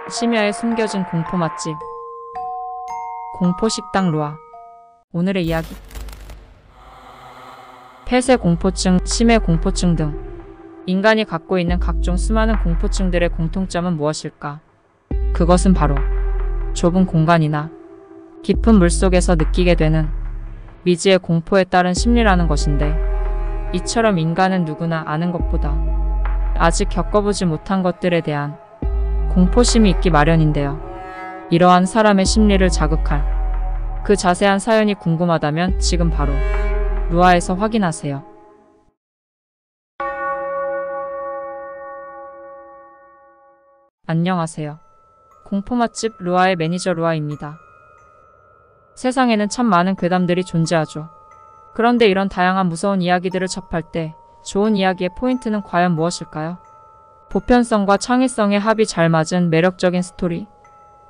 심야에 숨겨진 공포 맛집 공포식당 루아. 오늘의 이야기. 폐쇄 공포증, 치매 공포증 등 인간이 갖고 있는 각종 수많은 공포증들의 공통점은 무엇일까? 그것은 바로 좁은 공간이나 깊은 물속에서 느끼게 되는 미지의 공포에 따른 심리라는 것인데, 이처럼 인간은 누구나 아는 것보다 아직 겪어보지 못한 것들에 대한 공포심이 있기 마련인데요. 이러한 사람의 심리를 자극할 그 자세한 사연이 궁금하다면 지금 바로 루아에서 확인하세요. 안녕하세요. 공포 맛집 루아의 매니저 루아입니다. 세상에는 참 많은 괴담들이 존재하죠. 그런데 이런 다양한 무서운 이야기들을 접할 때 좋은 이야기의 포인트는 과연 무엇일까요? 보편성과 창의성의 합이 잘 맞은 매력적인 스토리?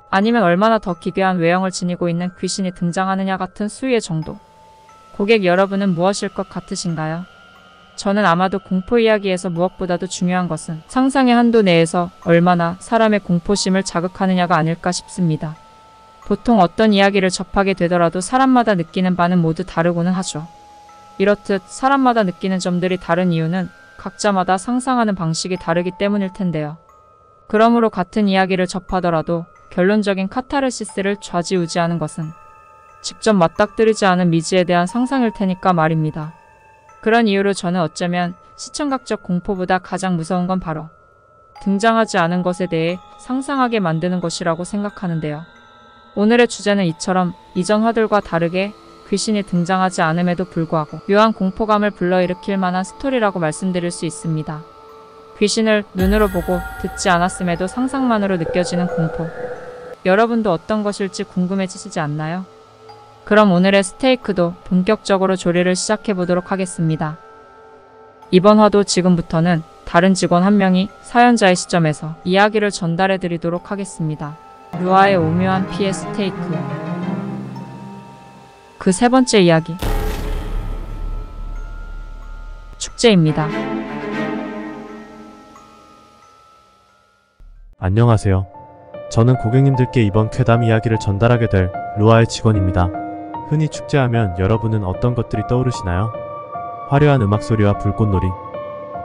아니면 얼마나 더 기괴한 외형을 지니고 있는 귀신이 등장하느냐 같은 수위의 정도? 고객 여러분은 무엇일 것 같으신가요? 저는 아마도 공포 이야기에서 무엇보다도 중요한 것은 상상의 한도 내에서 얼마나 사람의 공포심을 자극하느냐가 아닐까 싶습니다. 보통 어떤 이야기를 접하게 되더라도 사람마다 느끼는 바는 모두 다르고는 하죠. 이렇듯 사람마다 느끼는 점들이 다른 이유는 각자마다 상상하는 방식이 다르기 때문일 텐데요. 그러므로 같은 이야기를 접하더라도 결론적인 카타르시스를 좌지우지하는 것은 직접 맞닥뜨리지 않은 미지에 대한 상상일 테니까 말입니다. 그런 이유로 저는 어쩌면 시청각적 공포보다 가장 무서운 건 바로 등장하지 않은 것에 대해 상상하게 만드는 것이라고 생각하는데요. 오늘의 주제는 이처럼 이전 화들과 다르게 귀신이 등장하지 않음에도 불구하고 묘한 공포감을 불러일으킬 만한 스토리라고 말씀드릴 수 있습니다. 귀신을 눈으로 보고 듣지 않았음에도 상상만으로 느껴지는 공포. 여러분도 어떤 것일지 궁금해지시지 않나요? 그럼 오늘의 스테이크도 본격적으로 조리를 시작해보도록 하겠습니다. 이번 화도 지금부터는 다른 직원 한 명이 사연자의 시점에서 이야기를 전달해드리도록 하겠습니다. 루아의 오묘한 피해 스테이크. 그 세 번째 이야기. 축제입니다. 안녕하세요. 저는 고객님들께 이번 쾌담 이야기를 전달하게 될 루아의 직원입니다. 흔히 축제하면 여러분은 어떤 것들이 떠오르시나요? 화려한 음악소리와 불꽃놀이,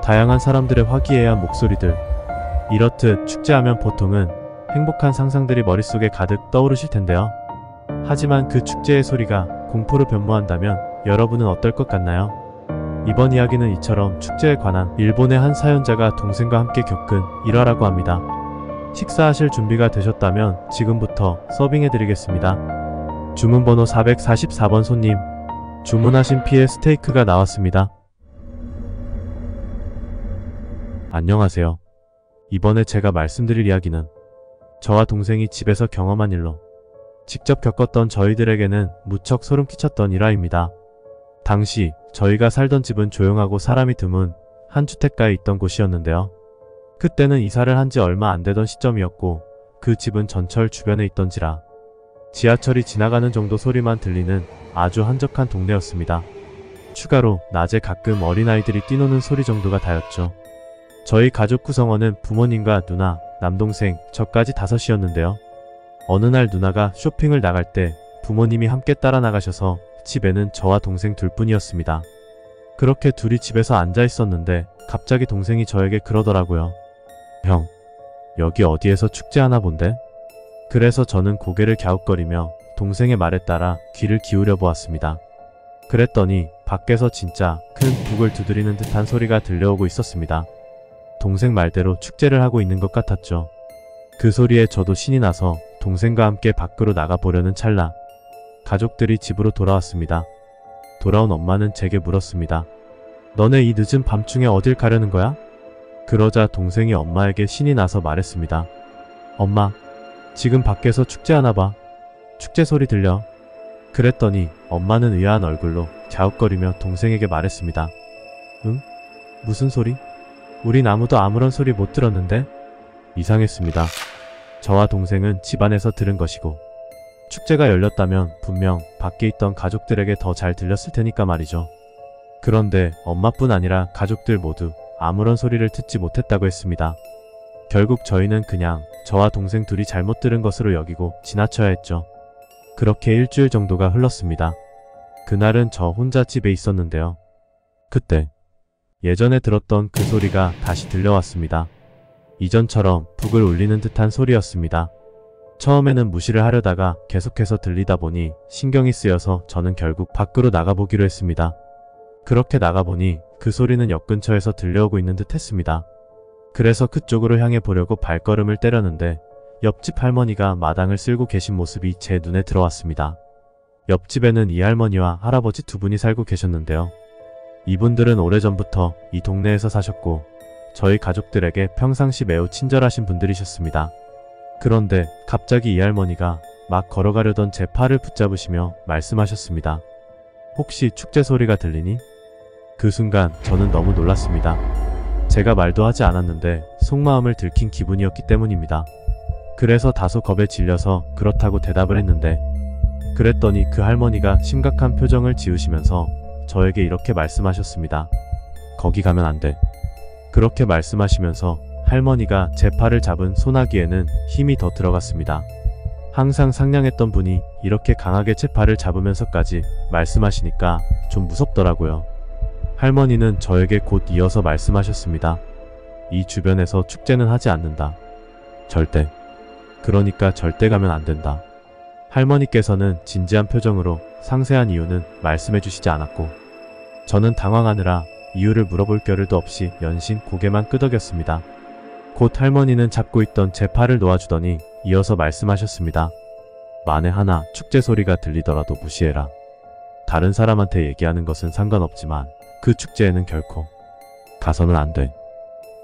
다양한 사람들의 화기애애한 목소리들. 이렇듯 축제하면 보통은 행복한 상상들이 머릿속에 가득 떠오르실 텐데요. 하지만 그 축제의 소리가 공포로 변모한다면 여러분은 어떨 것 같나요? 이번 이야기는 이처럼 축제에 관한 일본의 한 사연자가 동생과 함께 겪은 일화라고 합니다. 식사하실 준비가 되셨다면 지금부터 서빙해드리겠습니다. 주문번호 444번 손님, 주문하신 피해 스테이크가 나왔습니다. 안녕하세요. 이번에 제가 말씀드릴 이야기는 저와 동생이 집에서 경험한 일로 직접 겪었던 저희들에게는 무척 소름 끼쳤던 일화입니다. 당시 저희가 살던 집은 조용하고 사람이 드문 한 주택가에 있던 곳이었는데요. 그때는 이사를 한 지 얼마 안 되던 시점이었고, 그 집은 전철 주변에 있던지라 지하철이 지나가는 정도 소리만 들리는 아주 한적한 동네였습니다. 추가로 낮에 가끔 어린아이들이 뛰노는 소리 정도가 다였죠. 저희 가족 구성원은 부모님과 누나, 남동생, 저까지 5이었는데요. 어느 날 누나가 쇼핑을 나갈 때 부모님이 함께 따라 나가셔서 집에는 저와 동생 둘뿐이었습니다. 그렇게 둘이 집에서 앉아 있었는데 갑자기 동생이 저에게 그러더라고요. 형, 여기 어디에서 축제하나 본데? 그래서 저는 고개를 갸웃거리며 동생의 말에 따라 귀를 기울여 보았습니다. 그랬더니 밖에서 진짜 큰 북을 두드리는 듯한 소리가 들려오고 있었습니다. 동생 말대로 축제를 하고 있는 것 같았죠. 그 소리에 저도 신이 나서 동생과 함께 밖으로 나가보려는 찰나 가족들이 집으로 돌아왔습니다. 돌아온 엄마는 제게 물었습니다. 너네 이 늦은 밤중에 어딜 가려는 거야? 그러자 동생이 엄마에게 신이 나서 말했습니다. 엄마, 지금 밖에서 축제하나 봐. 축제 소리 들려. 그랬더니 엄마는 의아한 얼굴로 갸웃거리며 동생에게 말했습니다. 응? 무슨 소리? 우린 아무도 아무런 소리 못 들었는데? 이상했습니다. 저와 동생은 집안에서 들은 것이고, 축제가 열렸다면 분명 밖에 있던 가족들에게 더 잘 들렸을 테니까 말이죠. 그런데 엄마뿐 아니라 가족들 모두 아무런 소리를 듣지 못했다고 했습니다. 결국 저희는 그냥 저와 동생 둘이 잘못 들은 것으로 여기고 지나쳐야 했죠. 그렇게 일주일 정도가 흘렀습니다. 그날은 저 혼자 집에 있었는데요. 그때 예전에 들었던 그 소리가 다시 들려왔습니다. 이전처럼 북을 울리는 듯한 소리였습니다. 처음에는 무시를 하려다가 계속해서 들리다 보니 신경이 쓰여서 저는 결국 밖으로 나가보기로 했습니다. 그렇게 나가보니 그 소리는 역 근처에서 들려오고 있는 듯 했습니다. 그래서 그쪽으로 향해 보려고 발걸음을 때렸는데 옆집 할머니가 마당을 쓸고 계신 모습이 제 눈에 들어왔습니다. 옆집에는 이 할머니와 할아버지 두 분이 살고 계셨는데요. 이분들은 오래전부터 이 동네에서 사셨고 저희 가족들에게 평상시 매우 친절하신 분들이셨습니다. 그런데 갑자기 이 할머니가 막 걸어가려던 제 팔을 붙잡으시며 말씀하셨습니다. 혹시 축제 소리가 들리니? 그 순간 저는 너무 놀랐습니다. 제가 말도 하지 않았는데 속마음을 들킨 기분이었기 때문입니다. 그래서 다소 겁에 질려서 그렇다고 대답을 했는데 그랬더니 그 할머니가 심각한 표정을 지으시면서 저에게 이렇게 말씀하셨습니다. 거기 가면 안 돼. 그렇게 말씀하시면서 할머니가 제 팔을 잡은 소나기에는 힘이 더 들어갔습니다. 항상 상냥했던 분이 이렇게 강하게 제 팔을 잡으면서까지 말씀하시니까 좀 무섭더라고요. 할머니는 저에게 곧 이어서 말씀하셨습니다. 이 주변에서 축제는 하지 않는다. 절대. 그러니까 절대 가면 안 된다. 할머니께서는 진지한 표정으로 상세한 이유는 말씀해 주시지 않았고 저는 당황하느라 이유를 물어볼 겨를도 없이 연신 고개만 끄덕였습니다. 곧 할머니는 잡고 있던 제 팔을 놓아주더니 이어서 말씀하셨습니다. 만에 하나 축제 소리가 들리더라도 무시해라. 다른 사람한테 얘기하는 것은 상관없지만 그 축제에는 결코 가서는 안 돼.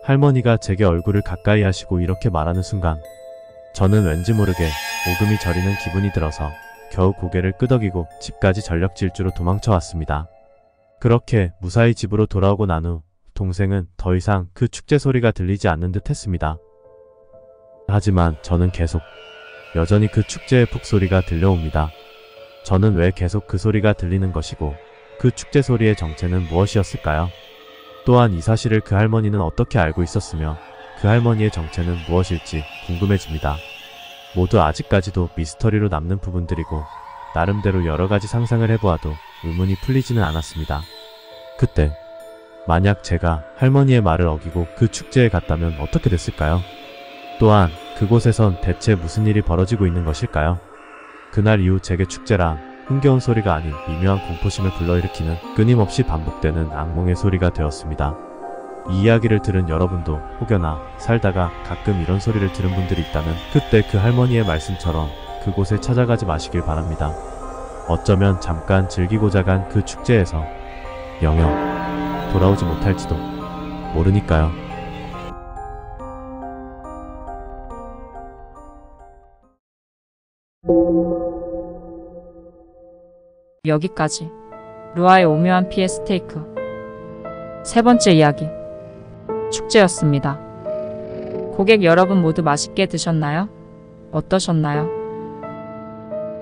할머니가 제게 얼굴을 가까이 하시고 이렇게 말하는 순간 저는 왠지 모르게 오금이 저리는 기분이 들어서 겨우 고개를 끄덕이고 집까지 전력 질주로 도망쳐 왔습니다. 그렇게 무사히 집으로 돌아오고 난 후 동생은 더 이상 그 축제 소리가 들리지 않는 듯 했습니다. 하지만 저는 계속 여전히 그 축제의 북소리가 들려옵니다. 저는 왜 계속 그 소리가 들리는 것이고 그 축제 소리의 정체는 무엇이었을까요? 또한 이 사실을 그 할머니는 어떻게 알고 있었으며 그 할머니의 정체는 무엇일지 궁금해집니다. 모두 아직까지도 미스터리로 남는 부분들이고 나름대로 여러가지 상상을 해보아도 의문이 풀리지는 않았습니다. 그때 만약 제가 할머니의 말을 어기고 그 축제에 갔다면 어떻게 됐을까요? 또한 그곳에선 대체 무슨 일이 벌어지고 있는 것일까요? 그날 이후 제게 축제라 흥겨운 소리가 아닌 미묘한 공포심을 불러일으키는 끊임없이 반복되는 악몽의 소리가 되었습니다. 이 이야기를 들은 여러분도 혹여나 살다가 가끔 이런 소리를 들은 분들이 있다면 그때 그 할머니의 말씀처럼 그곳에 찾아가지 마시길 바랍니다. 어쩌면 잠깐 즐기고자 간 그 축제에서 영영 돌아오지 못할지도 모르니까요. 여기까지. 루아의 오묘한 피해 스테이크. 세 번째 이야기. 축제였습니다. 고객 여러분 모두 맛있게 드셨나요? 어떠셨나요?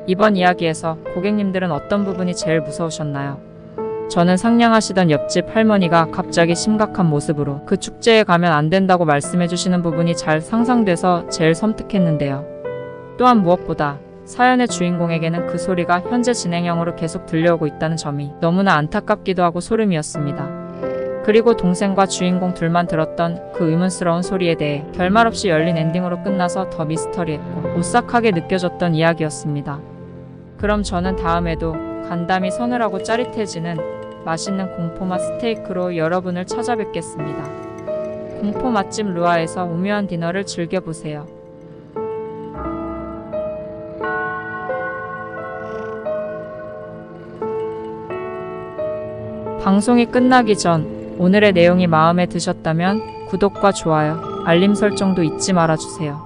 이번 이야기에서 고객님들은 어떤 부분이 제일 무서우셨나요? 저는 상냥하시던 옆집 할머니가 갑자기 심각한 모습으로 그 축제에 가면 안 된다고 말씀해 주시는 부분이 잘 상상돼서 제일 섬뜩했는데요. 또한 무엇보다 사연의 주인공에게는 그 소리가 현재 진행형으로 계속 들려오고 있다는 점이 너무나 안타깝기도 하고 소름이었습니다. 그리고 동생과 주인공 둘만 들었던 그 의문스러운 소리에 대해 결말 없이 열린 엔딩으로 끝나서 더 미스터리했고 오싹하게 느껴졌던 이야기였습니다. 그럼 저는 다음에도 간담이 서늘하고 짜릿해지는 맛있는 공포맛 스테이크로 여러분을 찾아뵙겠습니다. 공포 맛집 루아에서 오묘한 디너를 즐겨보세요. 방송이 끝나기 전 오늘의 내용이 마음에 드셨다면 구독과 좋아요, 알림 설정도 잊지 말아주세요.